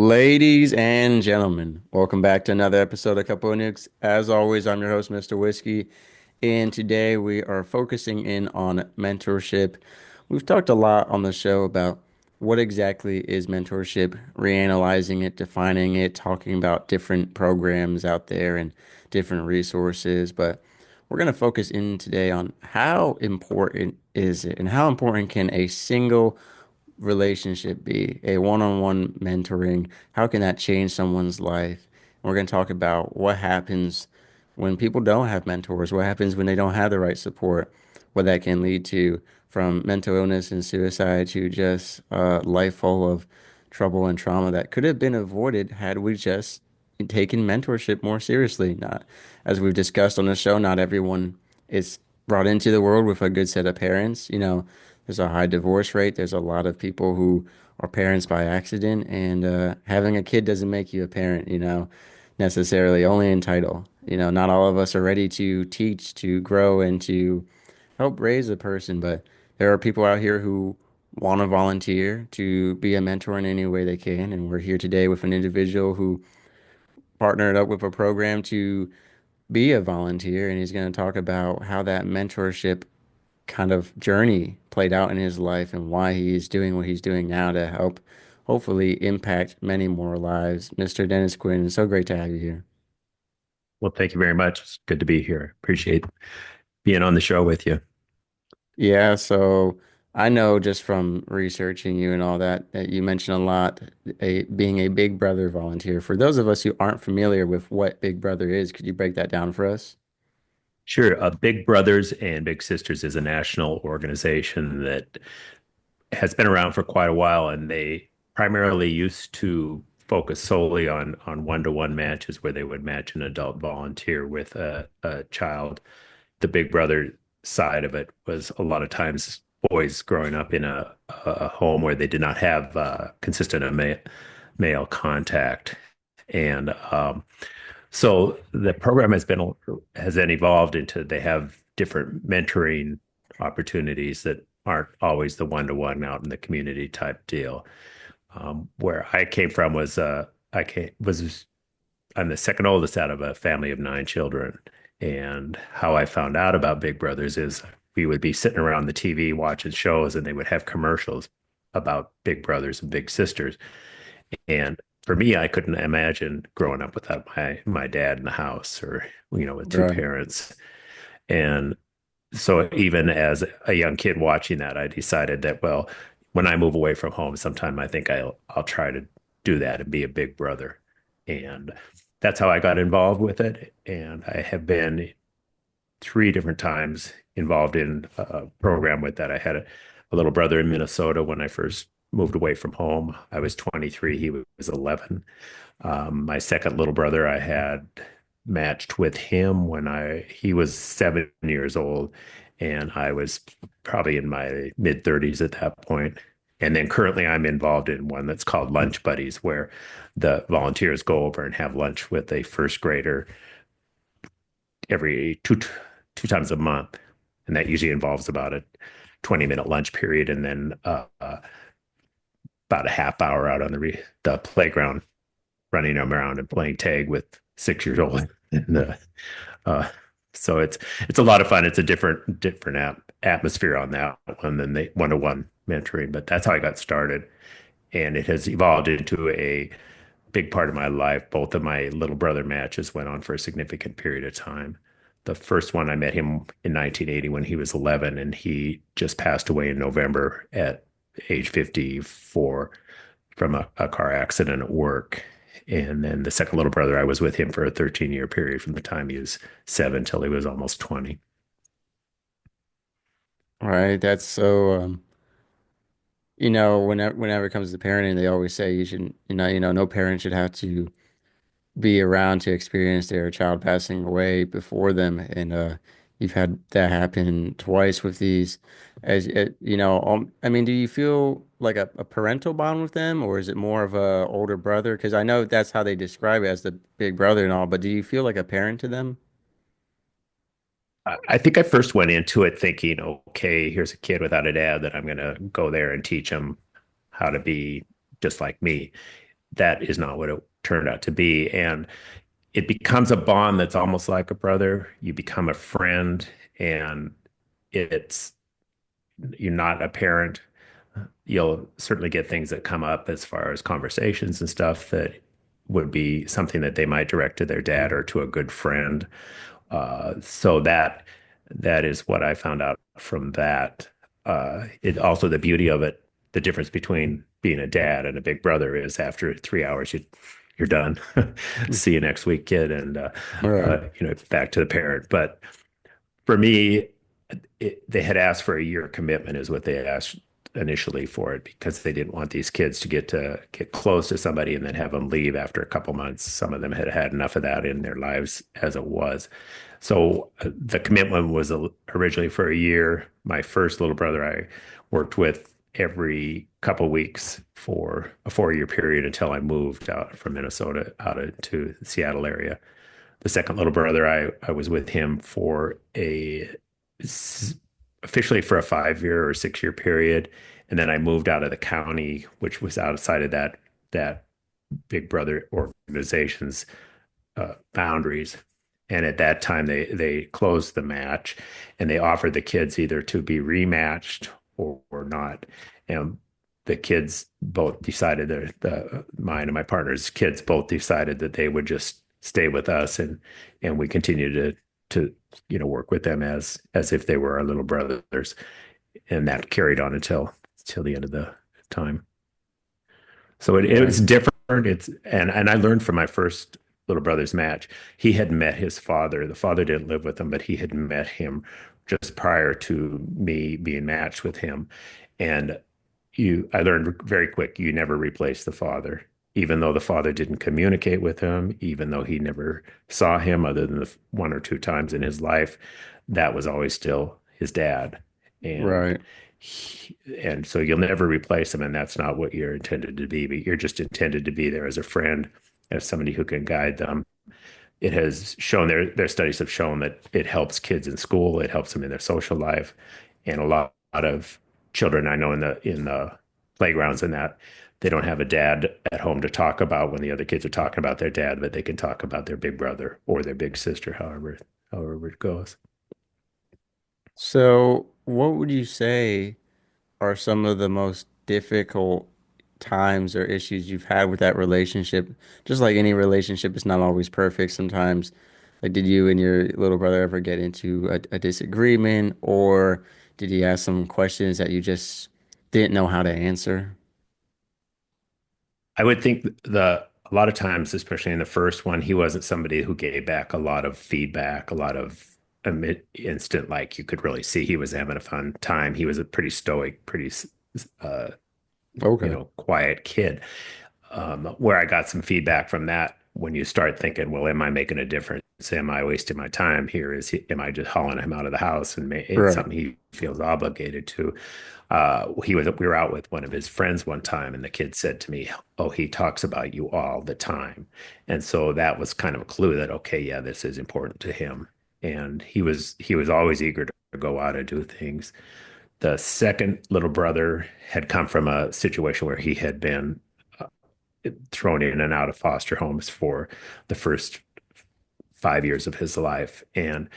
Ladies and gentlemen, welcome back to another episode of Couple of Nukes. As always, I'm your host, Mr. Whiskey, and today we are focusing in on mentorship. We've talked a lot on the show about what exactly is mentorship, reanalyzing it, defining it, talking about different programs out there and different resources, but we're going to focus in today on how important is it and how important can a single relationship be? A one-on-one mentoring, how can that change someone's life? We're going to talk about what happens when people don't have mentors, what happens when they don't have the right support, what that can lead to from mental illness and suicide to just a life full of trouble and trauma that could have been avoided had we just taken mentorship more seriously. Not, as we've discussed on the show, not everyone is brought into the world with a good set of parents. There's a high divorce rate. There's a lot of people who are parents by accident, and having a kid doesn't make you a parent, necessarily, only in title. Not all of us are ready to teach, to grow, and to help raise a person, but there are people out here who want to volunteer to be a mentor in any way they can. And we're here today with an individual who partnered up with a program to be a volunteer, and he's going to talk about how that mentorship kind of journey played out in his life and why he's doing what he's doing now to help hopefully impact many more lives. Mr. Dennis Quinn, it's so great to have you here. Well, thank you very much. It's good to be here. Appreciate being on the show with you. Yeah, so I know just from researching you and all that that you mentioned a lot being a Big Brother volunteer. For those of us who aren't familiar with what Big Brother is, could you break that down for us? Sure. Big Brothers and Big Sisters is a national organization that has been around for quite a while, and they primarily used to focus solely on one-to-one matches where they would match an adult volunteer with a child. The Big Brother side of it was a lot of times boys growing up in a home where they did not have consistent male contact. And so the program has then evolved into they have different mentoring opportunities that aren't always the one-to-one out in the community type deal. Where I came from was I'm the second oldest out of a family of nine children. And how I found out about Big Brothers is we would be sitting around the TV watching shows and they would have commercials about Big Brothers and Big Sisters. And for me, I couldn't imagine growing up without my dad in the house or, with two Right. parents. And so even as a young kid watching that, I decided that, well, when I move away from home sometime, I think I'll try to do that and be a big brother. And that's how I got involved with it. And I have been three different times involved in a program with that. I had a little brother in Minnesota when I first moved away from home. I was 23, he was 11. My second little brother, I had matched with him when he was 7 years old, and I was probably in my mid 30s at that point. And then currently, I'm involved in one that's called Lunch Buddies, where the volunteers go over and have lunch with a first grader every two times a month, and that usually involves about a 20-minute lunch period, and then about a half hour out on the playground running around and playing tag with 6 years old. And uh, so it's a lot of fun. It's a different atmosphere on that one than the one-to-one mentoring, but that's how I got started, and it has evolved into a big part of my life. Both of my little brother matches went on for a significant period of time. The first one I met him in 1980 when he was 11, and he just passed away in November at age 54 from a car accident at work. And then the second little brother, I was with him for a 13-year period from the time he was 7 till he was almost 20. All right. That's so, whenever it comes to parenting, they always say you should, no parent should have to be around to experience their child passing away before them. And you've had that happen twice with these. I mean, do you feel like a parental bond with them, or is it more of a older brother? Because I know that's how they describe it as the big brother and all, but do you feel like a parent to them? I think I first went into it thinking, okay, here's a kid without a dad that I'm going to go there and teach him how to be just like me. that is not what it turned out to be. And it becomes a bond that's almost like a brother. You become a friend, and it's you're not a parent. You'll certainly get things that come up as far as conversations and stuff that would be something that they might direct to their dad or to a good friend. So that is what I found out from that. It also the beauty of it, the difference between being a dad and a big brother is after 3 hours you're done. See you next week, kid, and Right. back to the parent. But for me, they had asked for a year commitment is what they asked initially for it because they didn't want these kids to get close to somebody and then have them leave after a couple months. Some of them had had enough of that in their lives as it was. So the commitment was originally for a year. My first little brother I worked with every couple weeks for a 4 year period until I moved out from Minnesota out into the Seattle area. The second little brother, I was with him for officially for a 5 year or 6 year period, and then I moved out of the county, which was outside of that Big Brother organization's boundaries. And at that time, they closed the match, and they offered the kids either to be rematched or not. And the kids both decided that mine and my partner's kids both decided that they would just stay with us, and we continued to work with them as if they were our little brothers, and that carried on until the end of the time. So it Right. was different. And I learned from my first little brother's match. He had met his father. The father didn't live with him, but he had met him just prior to me being matched with him. And I learned very quick, you never replace the father. Even though the father didn't communicate with him, even though he never saw him other than the one or two times in his life, that was always still his dad. And Right. and so you'll never replace them, and that's not what you're intended to be, but you're just intended to be there as a friend, as somebody who can guide them. It has shown their studies have shown that it helps kids in school, it helps them in their social life, and a lot of children I know in the playgrounds and that they don't have a dad at home to talk about when the other kids are talking about their dad, but they can talk about their big brother or their big sister, however it goes. So, what would you say are some of the most difficult times or issues you've had with that relationship? Just like any relationship, it's not always perfect sometimes. Like, did you and your little brother ever get into a disagreement, or did he ask some questions that you just didn't know how to answer? I would think a lot of times, especially in the first one, he wasn't somebody who gave back a lot of feedback, a lot of instant, like you could really see he was having a fun time. He was a pretty stoic, pretty uh, Okay. quiet kid. Where I got some feedback from that when you start thinking, well, am I making a difference? Am I wasting my time here? Am I just hauling him out of the house and it's Right. something he feels obligated to? We were out with one of his friends one time, and the kid said to me, "Oh, he talks about you all the time," and so that was kind of a clue that okay, yeah, this is important to him, and he was always eager to go out and do things. The second little brother had come from a situation where he had been thrown in and out of foster homes for the first 5 years of his life. And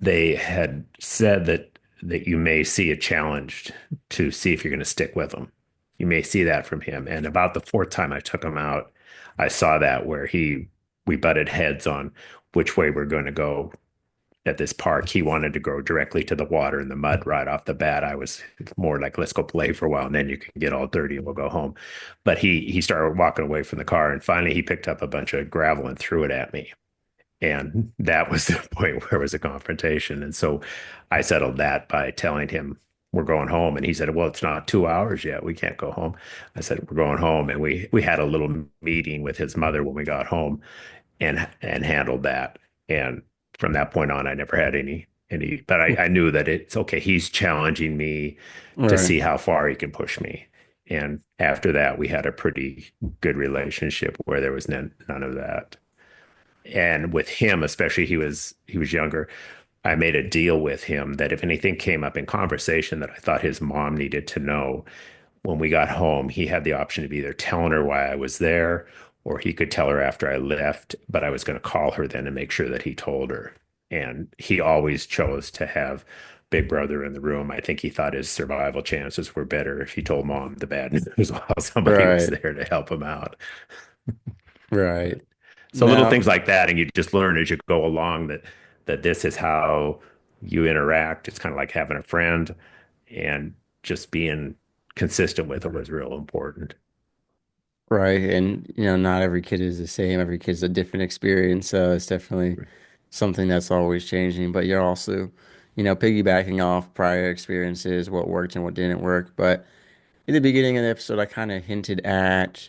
they had said that you may see a challenge to see if you're going to stick with him. You may see that from him. And about the fourth time I took him out, I saw that where we butted heads on which way we're going to go at this park. He wanted to go directly to the water and the mud right off the bat. I was more like, let's go play for a while and then you can get all dirty and we'll go home. But he started walking away from the car, and finally he picked up a bunch of gravel and threw it at me. And that was the point where it was a confrontation. And so I settled that by telling him we're going home. And he said, well, it's not 2 hours yet. We can't go home. I said, we're going home. And we had a little meeting with his mother when we got home and handled that. And from that point on, I never had but I knew that it's okay. He's challenging me to Right. see how far he can push me. And after that, we had a pretty good relationship where there was none of that. And with him, especially, he was younger. I made a deal with him that if anything came up in conversation that I thought his mom needed to know, when we got home, he had the option of either telling her why I was there, or he could tell her after I left, but I was going to call her then and make sure that he told her. And he always chose to have Big Brother in the room. I think he thought his survival chances were better if he told mom the bad news while somebody was Right. there to help him out. Right. But so little Now, things like that, and you just learn as you go along that this is how you interact. It's kind of like having a friend, and just being consistent with it was real important. right. And, not every kid is the same. Every kid's a different experience. So it's definitely something that's always changing. But you're also, piggybacking off prior experiences, what worked and what didn't work. But in the beginning of the episode, I kind of hinted at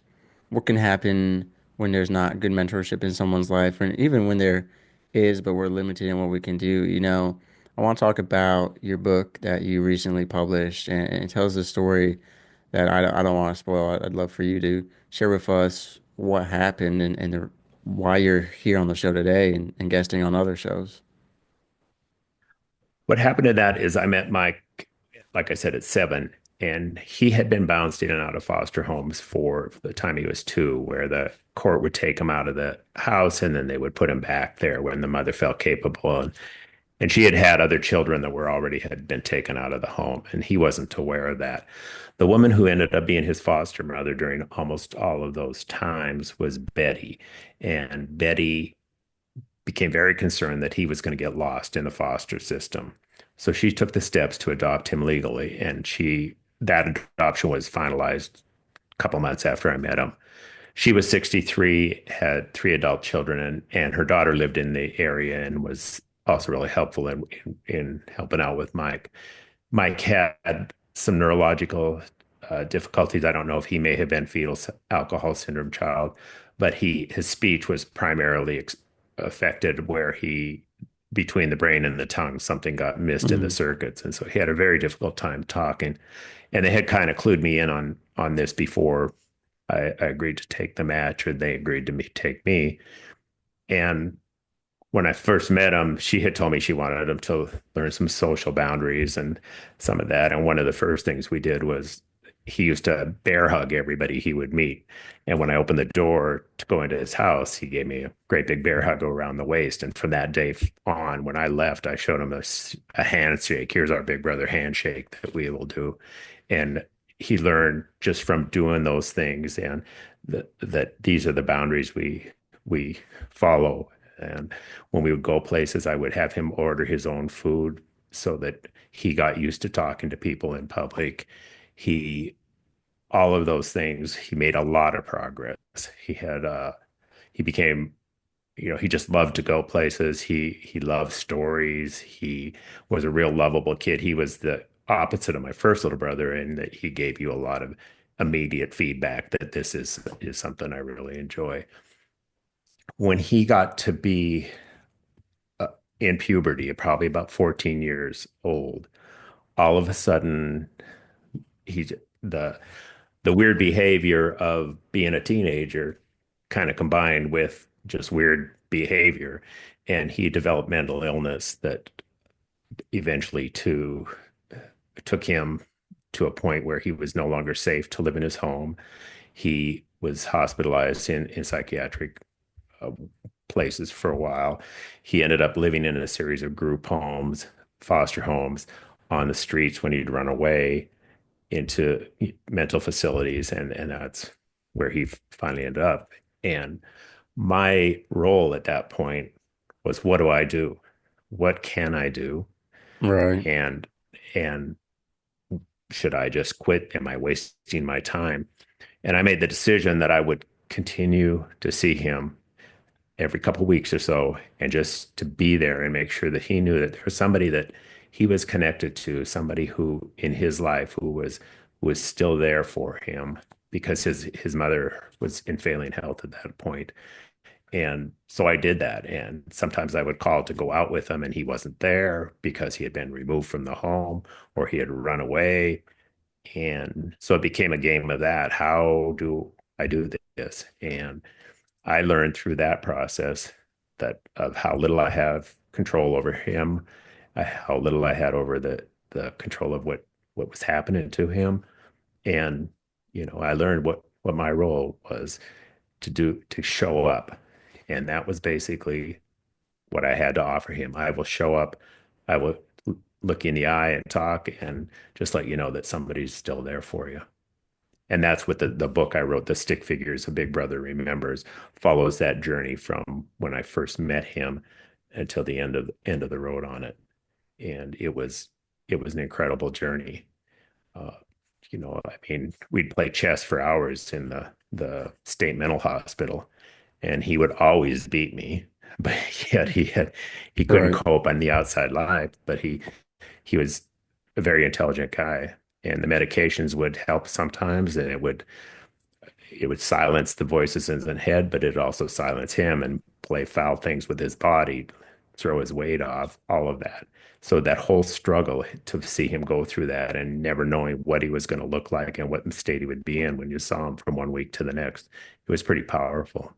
what can happen when there's not good mentorship in someone's life, and even when there is, but we're limited in what we can do. I want to talk about your book that you recently published, and it tells the story that I don't want to spoil. I'd love for you to share with us what happened and why you're here on the show today and guesting on other shows. What happened to that is I met Mike, like I said, at 7, and he had been bounced in and out of foster homes for the time he was 2, where the court would take him out of the house and then they would put him back there when the mother felt capable. And she had had other children that were already had been taken out of the home, and he wasn't aware of that. The woman who ended up being his foster mother during almost all of those times was Betty. And Betty became very concerned that he was going to get lost in the foster system. So she took the steps to adopt him legally, and that adoption was finalized a couple months after I met him. She was 63, had 3 adult children, and her daughter lived in the area and was also really helpful in helping out with Mike. Mike had some neurological difficulties. I don't know if he may have been fetal alcohol syndrome child, but his speech was primarily affected where he between the brain and the tongue something got missed in the Mhm. circuits, and so he had a very difficult time talking. And they had kind of clued me in on this before I agreed to take the match, or they agreed to take me. And when I first met him, she had told me she wanted him to learn some social boundaries and some of that. And one of the first things we did was he used to bear hug everybody he would meet. And when I opened the door to go into his house, he gave me a great big bear hug around the waist. And from that day on, when I left, I showed him a handshake. Here's our big brother handshake that we will do. And he learned just from doing those things, and that these are the boundaries we follow. And when we would go places, I would have him order his own food so that he got used to talking to people in public. He, all of those things, he made a lot of progress. He became, he just loved to go places. He loved stories. He was a real lovable kid. He was the opposite of my first little brother in that he gave you a lot of immediate feedback that this is something I really enjoy. When he got to be uh, in puberty, probably about 14 years old, all of a sudden he the the weird behavior of being a teenager kind of combined with just weird behavior, and he developed mental illness that eventually took him to a point where he was no longer safe to live in his home. He was hospitalized in psychiatric uh, places for a while. He ended up living in a series of group homes, foster homes, on the streets when he'd run away into mental facilities, and that's where he finally ended up. And my role at that point was, what do I do? What can I do? Right. And and should I just quit? Am I wasting my time? And I made the decision that I would continue to see him every couple of weeks or so, and just to be there and make sure that he knew that there was somebody that he was connected to, somebody who in his life who was still there for him, because his mother was in failing health at that point. And so I did that. And sometimes I would call to go out with him and he wasn't there because he had been removed from the home or he had run away. And so it became a game of that. How do I do this? And I learned through that process that of how little I have control over him, how little I had over the control of what was happening to him, And, I learned what my role was to show up. And that was basically what I had to offer him. I will show up, I will look you in the eye and talk and just let you know that somebody's still there for you. And that's what the book I wrote, The Stick Figures, A Big Brother Remembers, follows that journey from when I first met him until the end of the road on it. And it was an incredible journey. Uh, I mean, we'd play chess for hours in the state mental hospital, and he would always beat me. But yet he couldn't Right. cope on the outside life. But he was a very intelligent guy, and the medications would help sometimes, and it would silence the voices in his head, but it also silence him and play foul things with his body, throw his weight off, all of that. So that whole struggle to see him go through that and never knowing what he was going to look like and what state he would be in when you saw him from one week to the next, it was pretty powerful.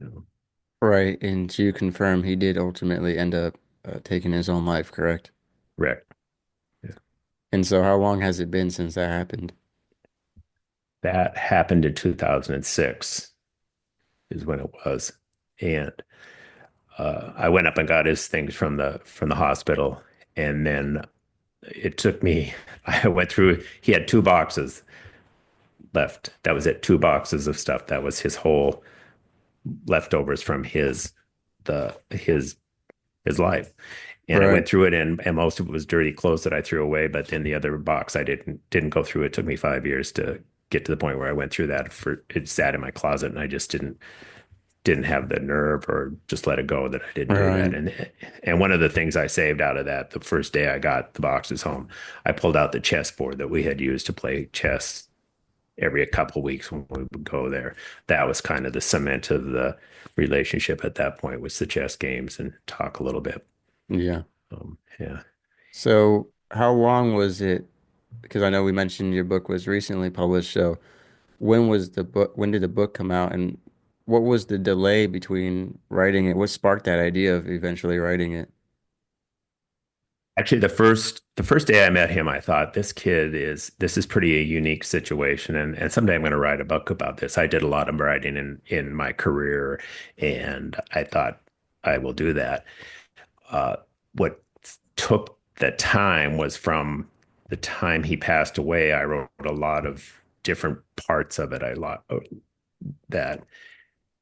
You know, Right. And to confirm, he did ultimately end up taking his own life, correct? Rick. Yeah. And so how long has it been since that happened? That happened in 2006 is when it was. And I went up and got his things from the hospital, and then it took me. I went through. He had two boxes left. That was it. Two boxes of stuff. That was his whole leftovers from his life. And I Right. went through it, and most of it was dirty clothes that I threw away. But then the other box I didn't go through. It took me 5 years to get to the point where I went through that. For it sat in my closet, and I just didn't have the nerve or just let it go that I didn't do that. Right. And one of the things I saved out of that, the first day I got the boxes home, I pulled out the chessboard that we had used to play chess every couple of weeks when we would go there. That was kind of the cement of the relationship at that point, was the chess games and talk a little bit. Yeah. Yeah. So how long was it? Because I know we mentioned your book was recently published. So when did the book come out and what was the delay between writing it? What sparked that idea of eventually writing it? Actually, the first day I met him, I thought this is pretty a unique situation, and someday I'm going to write a book about this. I did a lot of writing in my career, and I thought I will do that. What took the time was from the time he passed away. I wrote a lot of different parts of it. I lot that.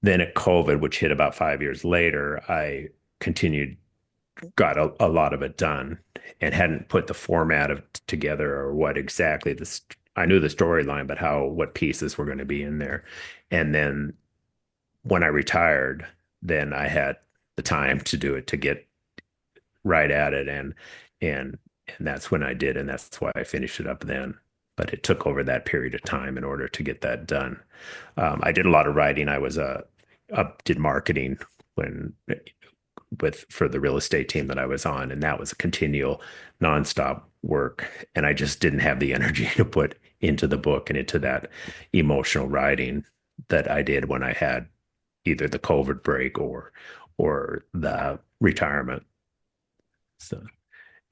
Then at COVID, which hit about 5 years later, I continued got a lot of it done and hadn't put the format of together or what exactly this. I knew the storyline, but what pieces were going to be in there. And then when I retired, then I had the time to do it, to get right at it, and and that's when I did, and that's why I finished it up then. But it took over that period of time in order to get that done. I did a lot of writing. I was did marketing when with for the real estate team that I was on, and that was a continual, nonstop work. And I just didn't have the energy to put into the book and into that emotional writing that I did when I had either the COVID break or the retirement. So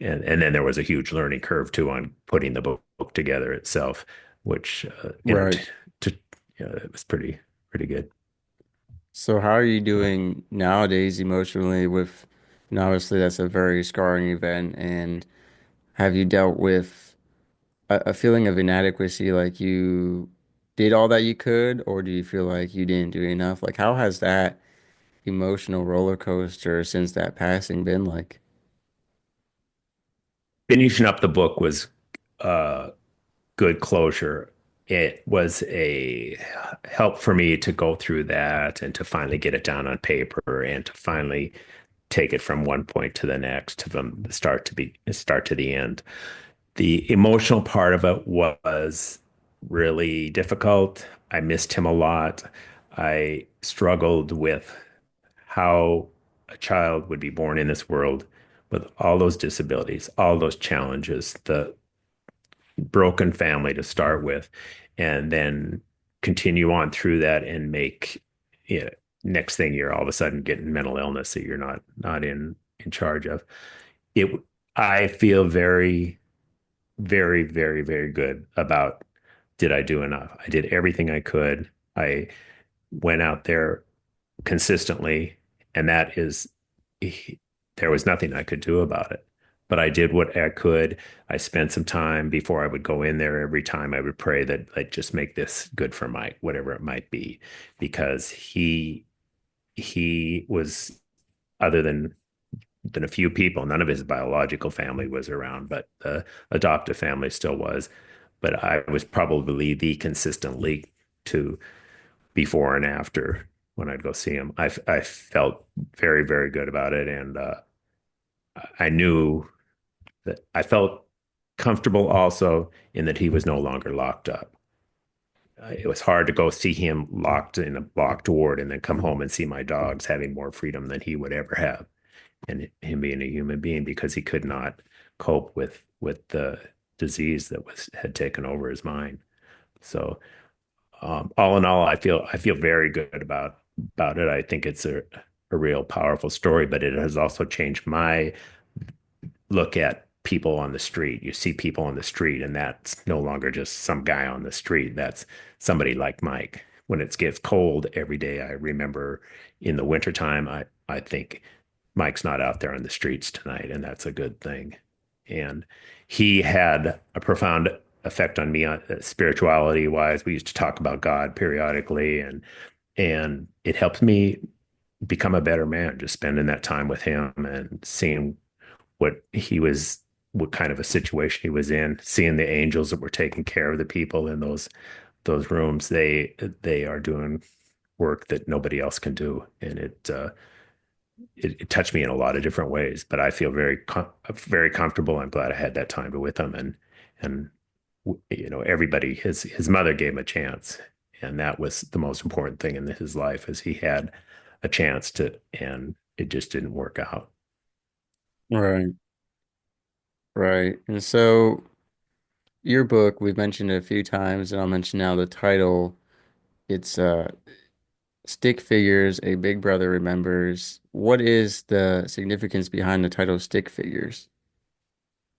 and then there was a huge learning curve too on putting the book together itself, which Right. it was pretty good. So how are you doing nowadays emotionally with, obviously that's a very scarring event, and have you dealt with a feeling of inadequacy, like you did all that you could, or do you feel like you didn't do enough? Like how has that emotional roller coaster since that passing been like? Finishing up the book was uh, good closure. It was a help for me to go through that and to finally get it down on paper and to finally take it from one point to the next, from the start to the end. The emotional part of it was really difficult. I missed him a lot. I struggled with how a child would be born in this world with all those disabilities, all those challenges, the broken family to start with, and then continue on through that and make, you know, next thing you're all of a sudden getting mental illness that you're not in charge of. It I feel very very, very, very good about did I do enough? I did everything I could. I went out there consistently, and that is, there was nothing I could do about it. But I did what I could. I spent some time before I would go in there. Every time I would pray that I'd just make this good for Mike, whatever it might be, because he was, other than a few people, none of his biological family was around, but the adoptive family still was. But I was probably the consistent link to before and after when I'd go see him. I felt very, very good about it. And I knew that I felt comfortable also in that he was no longer locked up. It was hard to go see him locked in a locked ward and then come home and see my dogs having more freedom than he would ever have, and him being a human being, because he could not cope with the disease that was had taken over his mind. So all in all, I feel very good about it. I think it's a real powerful story, but it has also changed my look at people on the street. You see people on the street, and that's no longer just some guy on the street. That's somebody like Mike. When it gets cold every day, I remember in the wintertime, I think Mike's not out there on the streets tonight, and that's a good thing. And he had a profound effect on me, spirituality wise. We used to talk about God periodically, and it helped me become a better man, just spending that time with him and seeing what he was, what kind of a situation he was in, seeing the angels that were taking care of the people in those rooms. They are doing work that nobody else can do, and it touched me in a lot of different ways. But I feel very comfortable. I'm glad I had that time with him, and everybody, his mother gave him a chance, and that was the most important thing in his life, is he had a chance to, and it just didn't work out. Right, right. And so your book, we've mentioned it a few times, and I'll mention now the title. It's Stick Figures, A Big Brother Remembers. What is the significance behind the title Stick Figures?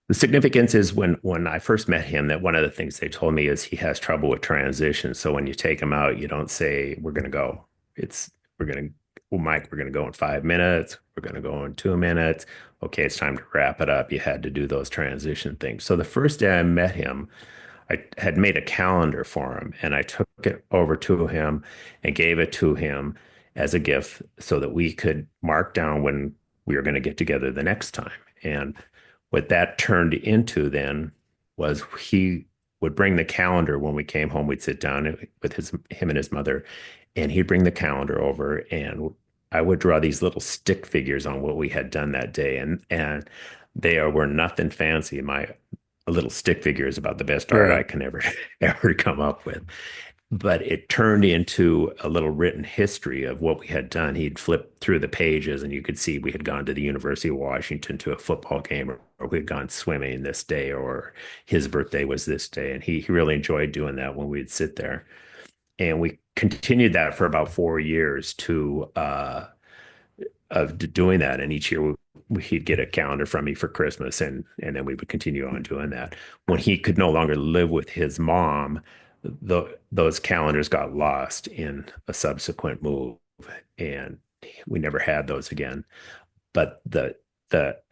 The significance is when I first met him, that one of the things they told me is he has trouble with transition. So when you take him out, you don't say, we're going to go. It's, we're going to, well, Mike, we're going to go in 5 minutes. We're going to go in 2 minutes. Okay, it's time to wrap it up. You had to do those transition things. So the first day I met him, I had made a calendar for him, and I took it over to him and gave it to him as a gift so that we could mark down when we were going to get together the next time. And what that turned into then was he would bring the calendar when we came home. We'd sit down with him and his mother, and he'd bring the calendar over, and I would draw these little stick figures on what we had done that day, and they were nothing fancy. My little stick figure is about the best art I Right, can ever ever come up with. But it turned into a little written history of what we had done. He'd flipped through the pages, and you could see we had gone to the University of Washington to a football game, or we had gone swimming this day, or his birthday was this day. And he really enjoyed doing that when we'd sit there. And we continued that for about 4 years to of doing that. And each year he'd get a calendar from me for Christmas, and then we would continue on doing that. When he could no longer live with his mom, those calendars got lost in a subsequent move, and we never had those again. But the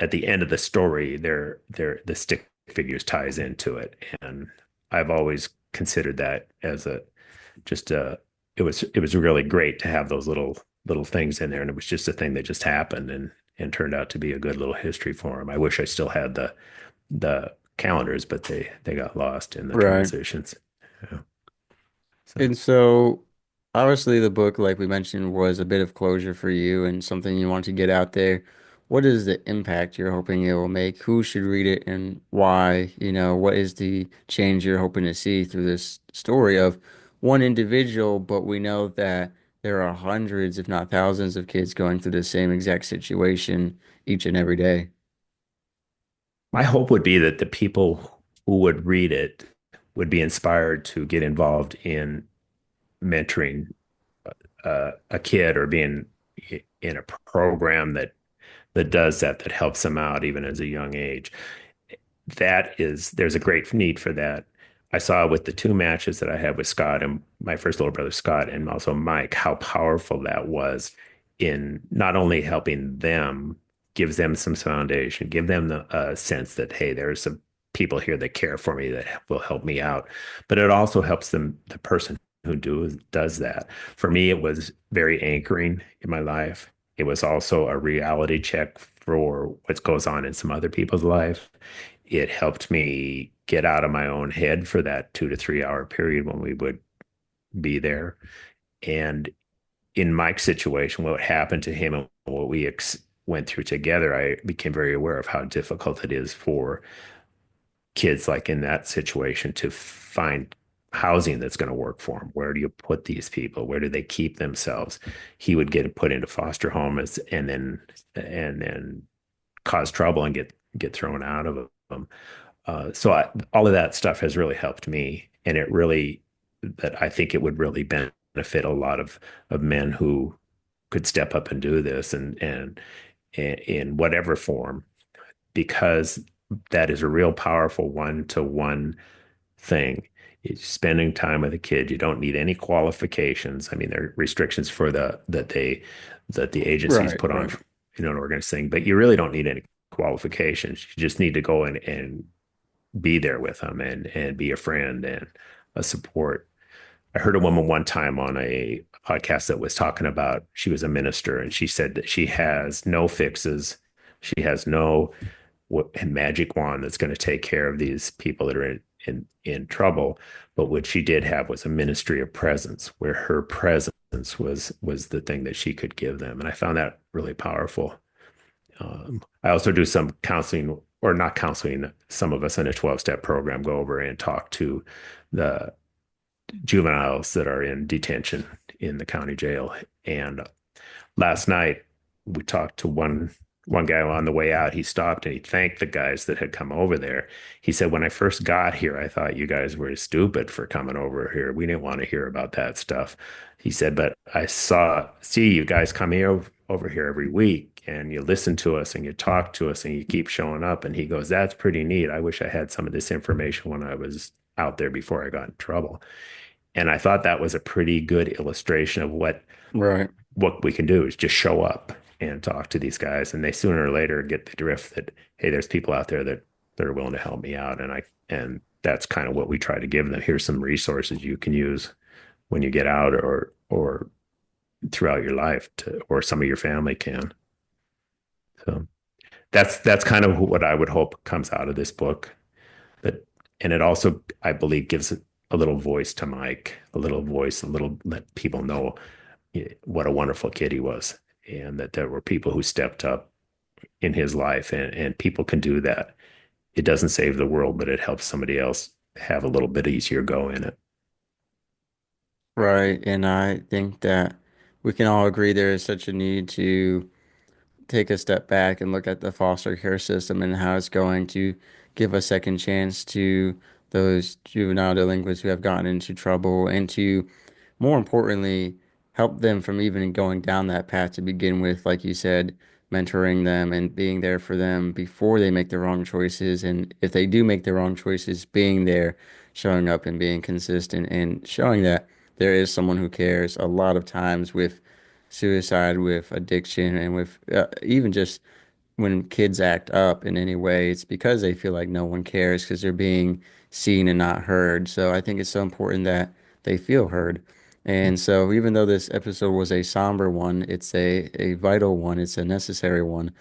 at the end of the story, the stick figures ties into it, and I've always considered that as a just a it was really great to have those little things in there, and it was just a thing that just happened and turned out to be a good little history for him. I wish I still had the calendars, but they got lost in the right. transitions. Yeah. So And so, obviously, the book, like we mentioned, was a bit of closure for you and something you want to get out there. What is the impact you're hoping it will make? Who should read it and why? What is the change you're hoping to see through this story of one individual, but we know that there are hundreds, if not thousands, of kids going through the same exact situation each and every day. my hope would be that the people who would read it would be inspired to get involved in mentoring a kid, or being in a program that does that helps them out even as a young age. there's a great need for that. I saw with the two matches that I had with Scott and my first little brother Scott and also Mike, how powerful that was in not only helping them, gives them some foundation, give them the sense that, hey, there's some people here that care for me that will help me out, but it also helps them, the person who does that. For me, it was very anchoring in my life. It was also a reality check for what goes on in some other people's life. It helped me get out of my own head for that 2 to 3 hour period when we would be there. And in Mike's situation, what happened to him and what we went through together, I became very aware of how difficult it is for kids like in that situation to find housing that's going to work for them. Where do you put these people? Where do they keep themselves? He would get put into foster homes and then cause trouble and get thrown out of them. All of that stuff has really helped me, and it really that I think it would really benefit a lot of men who could step up and do this and in whatever form, because that is a real powerful one-to-one thing. It's spending time with a kid. You don't need any qualifications. I mean, there are restrictions for that the agencies Right, put on right. an organized thing, but you really don't need any qualifications. You just need to go in and be there with them and be a friend and a support. I heard a woman one time on a podcast that was talking about she was a minister and she said that she has no fixes. She has no magic wand that's going to take care of these people that are in trouble. But what she did have was a ministry of presence, where her presence was the thing that she could give them, and I found that really powerful. I also do some counseling, or not counseling. Some of us in a 12-step program go over and talk to the juveniles that are in detention in the county jail. And last night we talked to one guy on the way out. He stopped and he thanked the guys that had come over there. He said, when I first got here, I thought you guys were stupid for coming over here. We didn't want to hear about that stuff. He said, but I see you guys come here over here every week and you listen to us and you talk to us and you keep showing up. And he goes, that's pretty neat. I wish I had some of this information when I was out there before I got in trouble. And I thought that was a pretty good illustration of Right. what we can do is just show up and talk to these guys, and they sooner or later get the drift that, hey, there's people out there that are willing to help me out, and that's kind of what we try to give them. Here's some resources you can use when you get out, or throughout your life, or some of your family can. So that's kind of what I would hope comes out of this book. But and it also, I believe, gives a little voice to Mike, a little voice, a little let people know what a wonderful kid he was, and that there were people who stepped up in his life, and people can do that. It doesn't save the world, but it helps somebody else have a little bit easier go in it. Right. And I think that we can all agree there is such a need to take a step back and look at the foster care system and how it's going to give a second chance to those juvenile delinquents who have gotten into trouble and to, more importantly, help them from even going down that path to begin with, like you said, mentoring them and being there for them before they make the wrong choices. And if they do make the wrong choices, being there, showing up and being consistent and showing that there is someone who cares. A lot of times with suicide, with addiction, and with even just when kids act up in any way, it's because they feel like no one cares because they're being seen and not heard. So I think it's so important that they feel heard. And so even though this episode was a somber one, it's a vital one, it's a necessary one.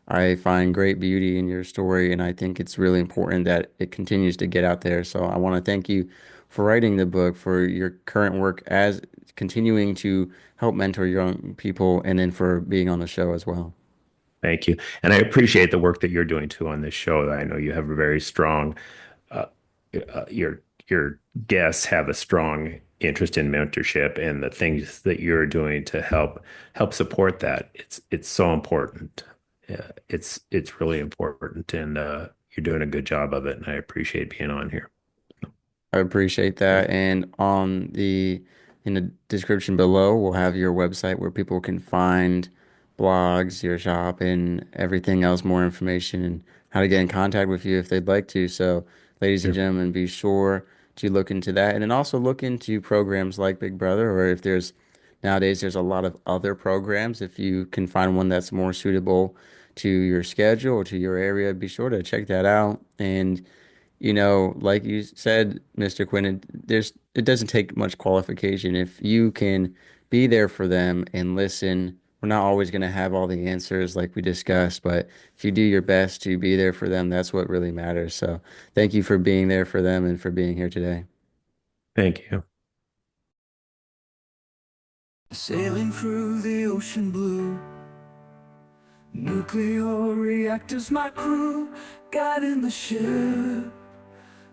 I find great beauty in your story, and I think it's really important that it continues to get out there. So I want to thank you for writing the book, for your current work as continuing to help mentor young people, and then for being on the show as well. Thank you, and I appreciate the work that you're doing too on this show. I know you have a very strong uh, your guests have a strong interest in mentorship, and the things that you're doing to help support that. It's so important. It's really important, and you're doing a good job of it. And I appreciate being on here. I appreciate Yeah. that. And on the in the description below, we'll have your website where people can find blogs, your shop, and everything else, more information and how to get in contact with you if they'd like to. So, ladies and Sure. gentlemen, be sure to look into that, and then also look into programs like Big Brother, or if there's nowadays there's a lot of other programs. If you can find one that's more suitable to your schedule or to your area, be sure to check that out. And like you said, Mr. Quinn, it doesn't take much qualification. If you can be there for them and listen, we're not always going to have all the answers like we discussed, but if you do your best to be there for them, that's what really matters. So thank you for being there for them and for being here today. Thank you. Sailing through the ocean blue, nuclear reactors my crew, guiding the ship,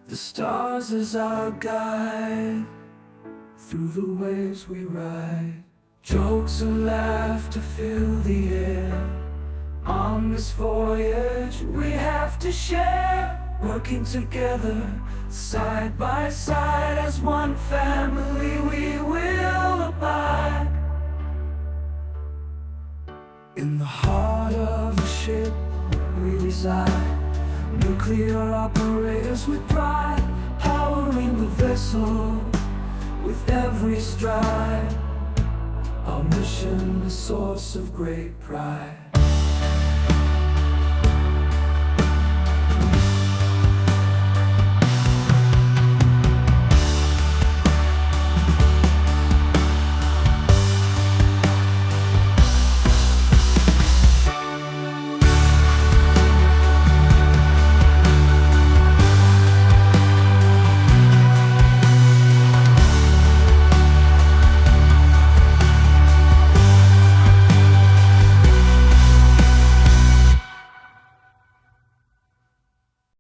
the stars as our guide, through the waves we ride. Jokes and laughter fill the air, on this voyage we have to share, working together, side by side, as one family we will abide. In the heart of the ship we reside, nuclear operators with pride, powering the vessel with every stride. Our mission, a source of great pride.